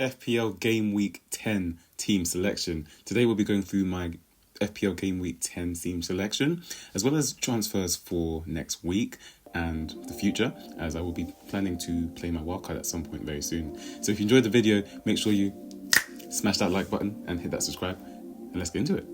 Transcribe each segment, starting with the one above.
FPL Game Week 10 team selection. Today we'll be going through my FPL Game Week 10 team selection, as well as transfers for next week and the future, as I will be planning to play my wildcard at some point very soon. So if you enjoyed the video, make sure you smash that like button and hit that subscribe, and let's get into it.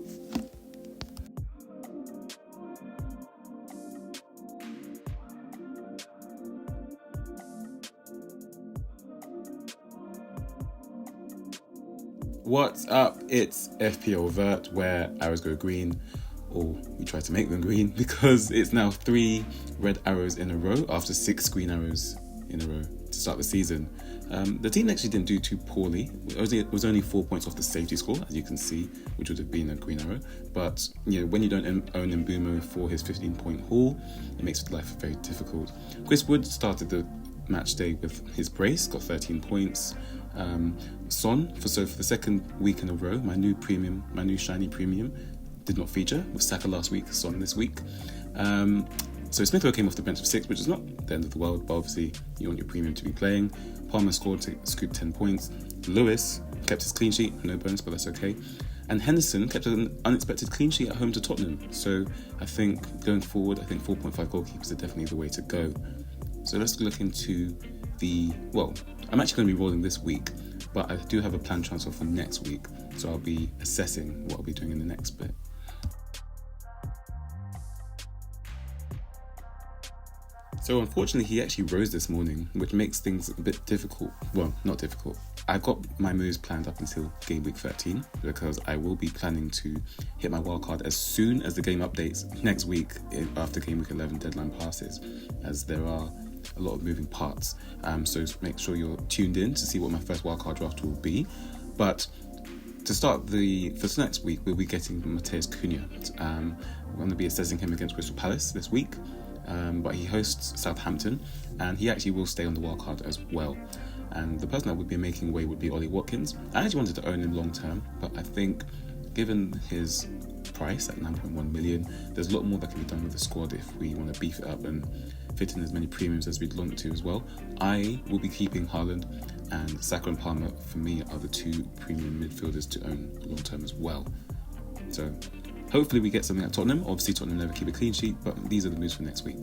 What's up? It's FPL Vert, where arrows go green, or we try to make them green, because it's now 3 red arrows in a row after 6 green arrows in a row to start the season. The team actually didn't do too poorly. It was only 4 points off the safety score, as you can see, which would have been a green arrow. But when you don't own Mbumo for his 15-point haul, it makes life very difficult. Chris Wood started the match day with his brace, got 13 points. Son, for the second week in a row, my new shiny premium, did not feature, with Saka last week, Son this week. So Smith Rowe came off the bench of 6, which is not the end of the world, but obviously you want your premium to be playing. Palmer scored to scoop 10 points. Lewis kept his clean sheet, no bonus, but that's okay. And Henderson kept an unexpected clean sheet at home to Tottenham. So I think going forward, 4.5 goalkeepers are definitely the way to go. So let's look into I'm actually going to be rolling this week, but I do have a planned transfer for next week, so I'll be assessing what I'll be doing in the next bit. So unfortunately, he actually rose this morning, which makes things a bit difficult. Well, not difficult. I've got my moves planned up until game week 13, because I will be planning to hit my wildcard as soon as the game updates next week after game week 11 deadline passes, as there are a lot of moving parts. So make sure you're tuned in to see what my first wildcard draft will be. But to start for next week, we'll be getting Mateus Cunha. We're going to be assessing him against Crystal Palace this week. But he hosts Southampton, and he actually will stay on the wildcard as well. And the person that would be making way would be Ollie Watkins. I actually wanted to own him long term, but I think given his price at 9.1 million, there's a lot more that can be done with the squad if we want to beef it up and fit in as many premiums as we'd want to as well. I will be keeping HAALAND, and Saka and Palmer for me are the 2 premium midfielders to own long term as well. So hopefully we get something at Tottenham. Obviously Tottenham never keep a clean sheet, but these are the moves for next week.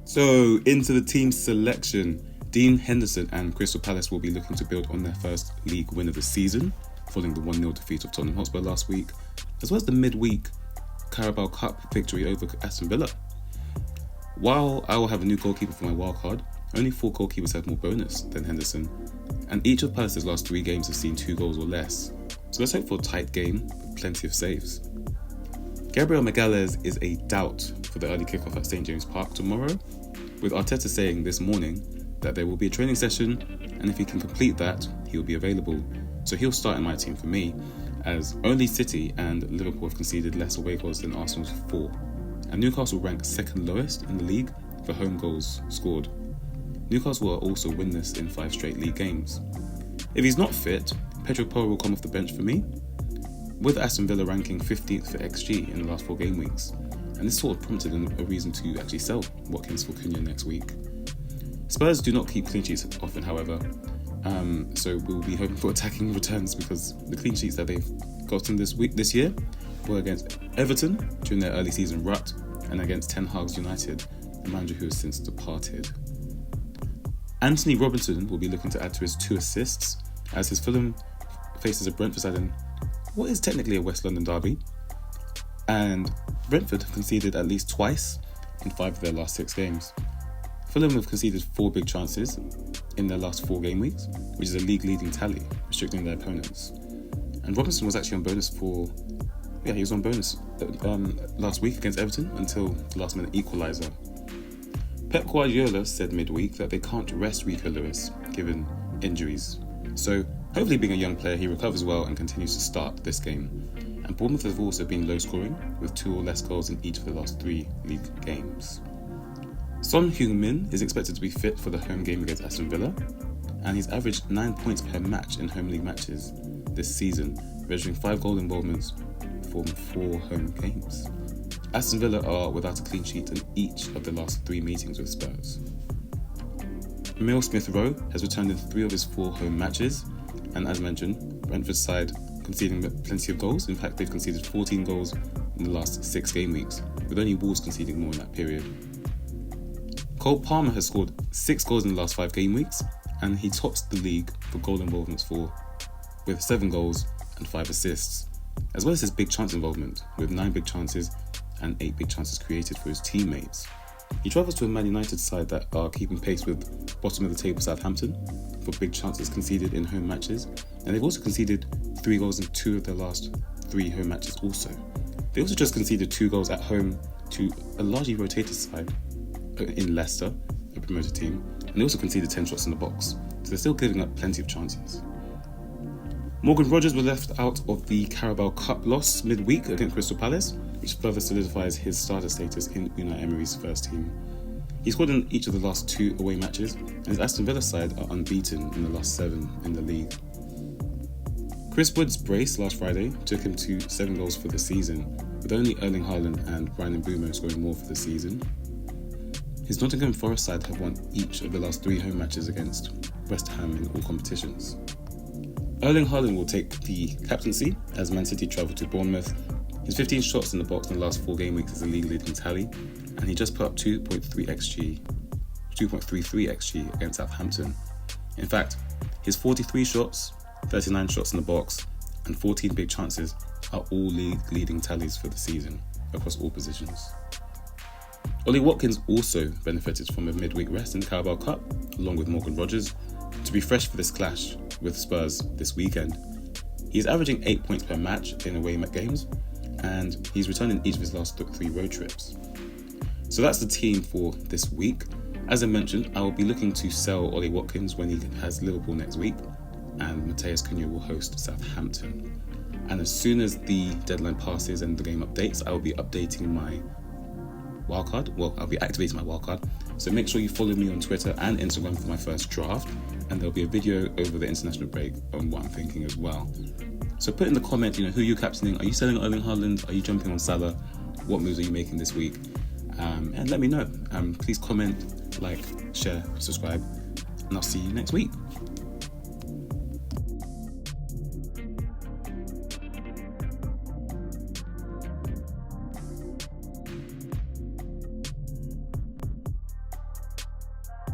So into the team selection. Dean Henderson and Crystal Palace will be looking to build on their first league win of the season, following the 1-0 defeat of Tottenham Hotspur last week, as well as the midweek Carabao Cup victory over Aston Villa. While I will have a new goalkeeper for my wildcard, only 4 goalkeepers have more bonus than Henderson, and each of Palace's last 3 games have seen 2 goals or less. So let's hope for a tight game with plenty of saves. Gabriel Magalhaes is a doubt for the early kickoff at St James Park tomorrow, with Arteta saying this morning that there will be a training session, and if he can complete that, he'll be available. So he'll start in my team for me, as only City and Liverpool have conceded less away goals than Arsenal's 4. And Newcastle rank 2nd lowest in the league for home goals scored. Newcastle are also winless in 5 straight league games. If he's not fit, Pedro Porro will come off the bench for me, with Aston Villa ranking 15th for XG in the last 4 game weeks. And this sort of prompted a reason to actually sell Watkins for Cunha next week. Spurs do not keep clean sheets often, however, so we'll be hoping for attacking returns, because the clean sheets that they've gotten this year were against Everton during their early season rut, and against Ten Hag's United, a manager who has since departed. Anthony Robinson will be looking to add to his 2 assists, as his Fulham faces a Brentford side in what is technically a West London derby, and Brentford have conceded at least twice in 5 of their last 6 games. Fulham have conceded 4 big chances in their last 4 game weeks, which is a league-leading tally, restricting their opponents. And Robinson was actually on bonus last week against Everton until the last-minute equaliser. Pep Guardiola said midweek that they can't rest Rico Lewis, given injuries. So hopefully, being a young player, he recovers well and continues to start this game. And Bournemouth have also been low-scoring, with 2 or less goals in each of the last 3 league games. Son Heung-min is expected to be fit for the home game against Aston Villa, and he's averaged 9 points per match in home league matches this season, registering 5 goal involvements from 4 home games. Aston Villa are without a clean sheet in each of the last 3 meetings with Spurs. Emile Smith-Rowe has returned in 3 of his 4 home matches, and as mentioned, Brentford's side conceding plenty of goals. In fact, they've conceded 14 goals in the last 6 game weeks, with only Wolves conceding more in that period. Cole Palmer has scored 6 goals in the last 5 game weeks, and he tops the league for goal involvements with 7 goals and 5 assists, as well as his big chance involvement, with 9 big chances and 8 big chances created for his teammates. He travels to a Man United side that are keeping pace with bottom of the table Southampton for big chances conceded in home matches, and they've also conceded 3 goals in 2 of their last 3 home matches also. They also just conceded 2 goals at home to a largely rotated side in Leicester, a promoted team, and they also conceded 10 shots in the box, so they're still giving up plenty of chances. Morgan Rogers was left out of the Carabao Cup loss midweek against Crystal Palace, which further solidifies his starter status in Unai Emery's first team. He scored in each of the last 2 away matches, and his Aston Villa side are unbeaten in the last 7 in the league. Chris Wood's brace last Friday took him to 7 goals for the season, with only Erling Haaland and Bryan Mbeumo scoring more for the season. His Nottingham Forest side have won each of the last 3 home matches against West Ham in all competitions. Erling Haaland will take the captaincy as Man City travel to Bournemouth. His 15 shots in the box in the last 4 game weeks is a league leading tally, and he just put up 2.33 XG against Southampton. In fact, his 43 shots, 39 shots in the box, and 14 big chances are all league leading tallies for the season across all positions. Ollie Watkins also benefited from a midweek rest in the Carabao Cup, along with Morgan Rogers, to be fresh for this clash with Spurs this weekend. He's averaging 8 points per match in away games, and he's returned in each of his last 3 road trips. So that's the team for this week. As I mentioned, I will be looking to sell Ollie Watkins when he has Liverpool next week, and Mateus Cunha will host Southampton. And as soon as the deadline passes and the game updates, I will be updating my wildcard. Well, I'll be activating my wildcard. So make sure you follow me on Twitter and Instagram for my first draft, and there'll be a video over the international break on what I'm thinking as well. So put in the comment, who you're captaining. Are you selling Erling Haaland? Are you jumping on Salah? What moves are you making this week? And let me know. Please comment, like, share, subscribe, and I'll see you next week.